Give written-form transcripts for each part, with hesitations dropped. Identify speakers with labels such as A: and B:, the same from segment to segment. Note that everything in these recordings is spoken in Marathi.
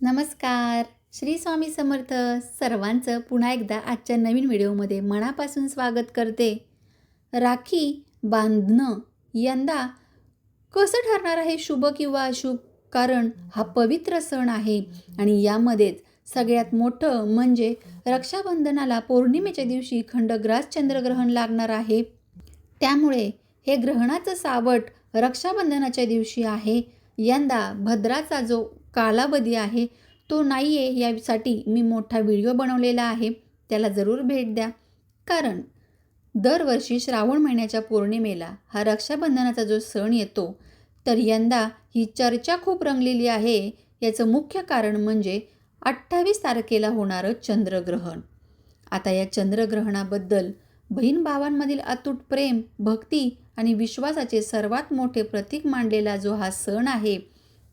A: नमस्कार. श्री स्वामी समर्थ. सर्वांचं पुन्हा एकदा आजच्या नवीन व्हिडिओमध्ये मनापासून स्वागत करते. राखी बांधणं यंदा कसं ठरणार आहे, शुभ किंवा अशुभ? कारण हा पवित्र सण आहे आणि यामध्येच सगळ्यात मोठं म्हणजे रक्षाबंधनाला पौर्णिमेच्या दिवशी खंडग्रास चंद्रग्रहण लागणार आहे. त्यामुळे हे ग्रहणाचं सावट रक्षाबंधनाच्या दिवशी आहे. यंदा भद्राचा जो कालावधी आहे तो नाही आहे, यासाठी मी मोठा व्हिडिओ बनवलेला आहे. त्याला जरूर भेट द्या. कारण दरवर्षी श्रावण महिन्याच्या पौर्णिमेला हा रक्षाबंधनाचा जो सण येतो, तर यंदा ही चर्चा खूप रंगलेली आहे. याचं मुख्य कारण म्हणजे 28 तारखेला होणारं चंद्रग्रहण. आता या चंद्रग्रहणाबद्दल बहीण भावांमधील अतूट प्रेम, भक्ती आणि विश्वासाचे सर्वात मोठे प्रतीक मानलेला जो हा सण आहे,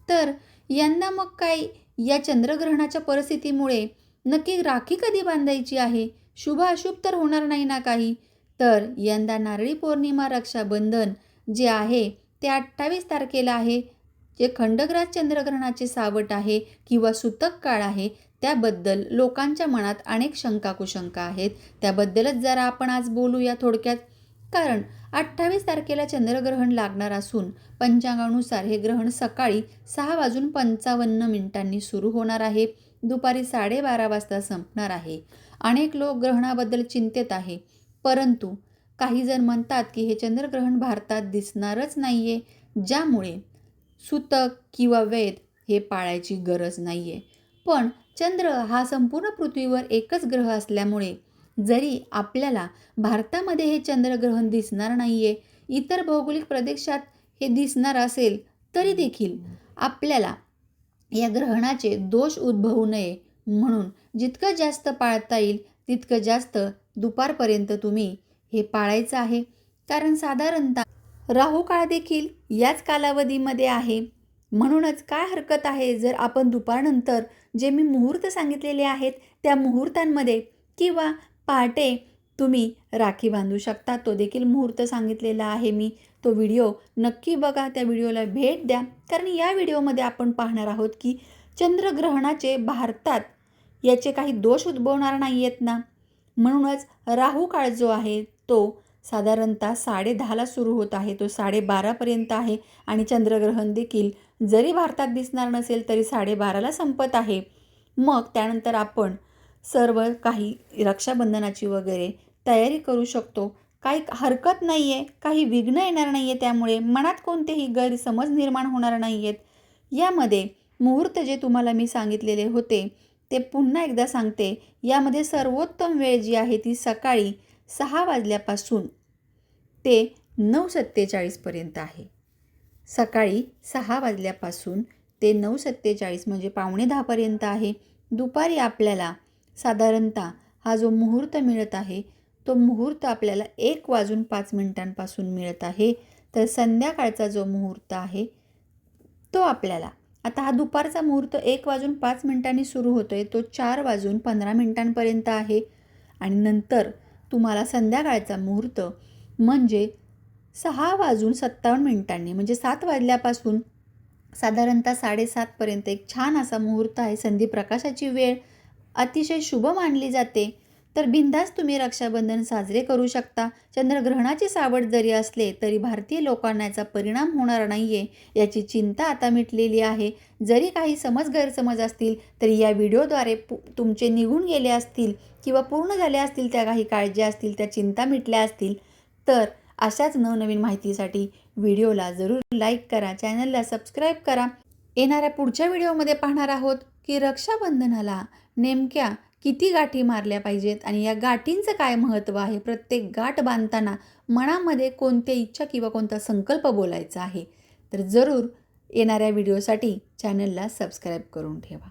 A: तर यंदा मग काय या चंद्रग्रहणाच्या परिस्थितीमुळे नक्की राखी कधी बांधायची आहे? शुभ अशुभ तर होणार नाही ना काही? तर यंदा नारळी पौर्णिमा, रक्षाबंधन जे आहे ते 28 तारखेला आहे. जे खंडग्रास चंद्रग्रहणाचे सावट आहे किंवा सूतक काळ आहे, त्याबद्दल लोकांच्या मनात अनेक शंका कुशंका आहेत. त्याबद्दलच जरा आपण आज बोलूया थोडक्यात. कारण 28 तारखेला चंद्रग्रहण लागणार असून पंचांगानुसार हे ग्रहण सकाळी 6:55 सुरू होणार आहे. दुपारी 12:30 वाजता संपणार आहे. अनेक लोक ग्रहणाबद्दल चिंतेत आहे, परंतु काही जण म्हणतात की हे चंद्रग्रहण भारतात दिसणारच नाही आहे, ज्यामुळे सूतक किंवा वेद हे पाळायची गरज नाही आहे. पण चंद्र हा संपूर्ण पृथ्वीवर एकच ग्रह असल्यामुळे जरी आपल्याला भारतामध्ये हे चंद्रग्रहण दिसणार नाही आहे, इतर भौगोलिक प्रदेशात हे दिसणार असेल, तरी देखील आपल्याला या ग्रहणाचे दोष उद्भवू नये म्हणून जितकं जास्त पाळता येईल तितकं जास्त दुपारपर्यंत तुम्ही हे पाळायचं आहे. कारण साधारणतः राहू काळ देखील याच कालावधीमध्ये आहे. म्हणूनच काय हरकत आहे जर आपण दुपारनंतर जे मी मुहूर्त सांगितलेले आहेत त्या मुहूर्तांमध्ये किंवा पहाटे तुम्ही राखी बांधू शकता. तो देखील मुहूर्त सांगितलेला आहे मी. तो व्हिडिओ नक्की बघा, त्या व्हिडिओला भेट द्या. कारण या व्हिडिओमध्ये आपण पाहणार आहोत की चंद्रग्रहणाचे भारतात याचे काही दोष उद्भवणार नाही आहेत ना. म्हणूनच राहू काळ जो आहे तो साधारणतः 10:30ला सुरू होत आहे, तो 12:30पर्यंत आहे. आणि चंद्रग्रहण देखील जरी भारतात दिसणार नसेल तरी 12:30ला संपत आहे. मग त्यानंतर आपण सर्व काही रक्षाबंधनाची वगैरे तयारी करू शकतो. काही हरकत नाही आहे, काही विघ्न येणार नाही आहे, त्यामुळे मनात कोणतेही गैरसमज निर्माण होणार नाही आहेत. यामध्ये मुहूर्त जे तुम्हाला मी सांगितलेले होते ते पुन्हा एकदा सांगते. यामध्ये सर्वोत्तम वेळ जी आहे ती सकाळी 6 वाजल्यापासून ते 9:47पर्यंत आहे. सकाळी 6 वाजल्यापासून ते 9:47 म्हणजे 9:45पर्यंत आहे. दुपारी आपल्याला साधारणतः हा जो मुहूर्त मिळत आहे तो मुहूर्त आपल्याला 1:05 मिळत आहे. तर संध्याकाळचा जो मुहूर्त आहे तो आपल्याला, आता हा दुपारचा मुहूर्त 1:05 सुरू होतो आहे, तो 4:15पर्यंत आहे. आणि नंतर तुम्हाला संध्याकाळचा मुहूर्त म्हणजे 6:57 म्हणजे 7 वाजल्यापासून साधारणतः 7:30पर्यंत एक छान असा मुहूर्त आहे. संधी प्रकाशाची वेळ अतिशय शुभ मानली जाते. तर बिनधास्त तुम्ही रक्षाबंधन साजरे करू शकता. चंद्रग्रहणाचे सावट जरी असले तरी भारतीय लोकांना याचा परिणाम होणार नाही आहे याची चिंता आता मिटलेली आहे. जरी काही गैरसमज असतील तरी या व्हिडिओद्वारे तुमचे निघून गेले असतील किंवा पूर्ण झाले असतील, त्या काही काळज्या असतील, त्या चिंता मिटल्या असतील. तर अशाच नवनवीन माहितीसाठी व्हिडिओला जरूर लाईक करा, चॅनलला सबस्क्राईब करा. येणाऱ्या पुढच्या व्हिडिओमध्ये पाहणार आहोत की रक्षाबंधनाला नेमक्या किती गाठी मारल्या पाहिजेत आणि या गाठींचं काय महत्त्व आहे. प्रत्येक गाठ बांधताना मनामध्ये कोणत्या इच्छा किंवा कोणता संकल्प बोलायचा आहे. तर जरूर येणाऱ्या व्हिडिओसाठी चॅनलला सबस्क्राईब करून ठेवा.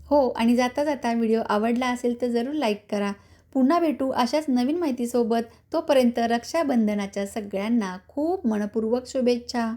A: हो, आणि जाता जाता व्हिडिओ आवडला असेल तर जरूर लाईक करा. पुन्हा भेटू अशाच नवीन माहितीसोबत. तोपर्यंत रक्षाबंधनाच्या सगळ्यांना खूप मनपूर्वक शुभेच्छा.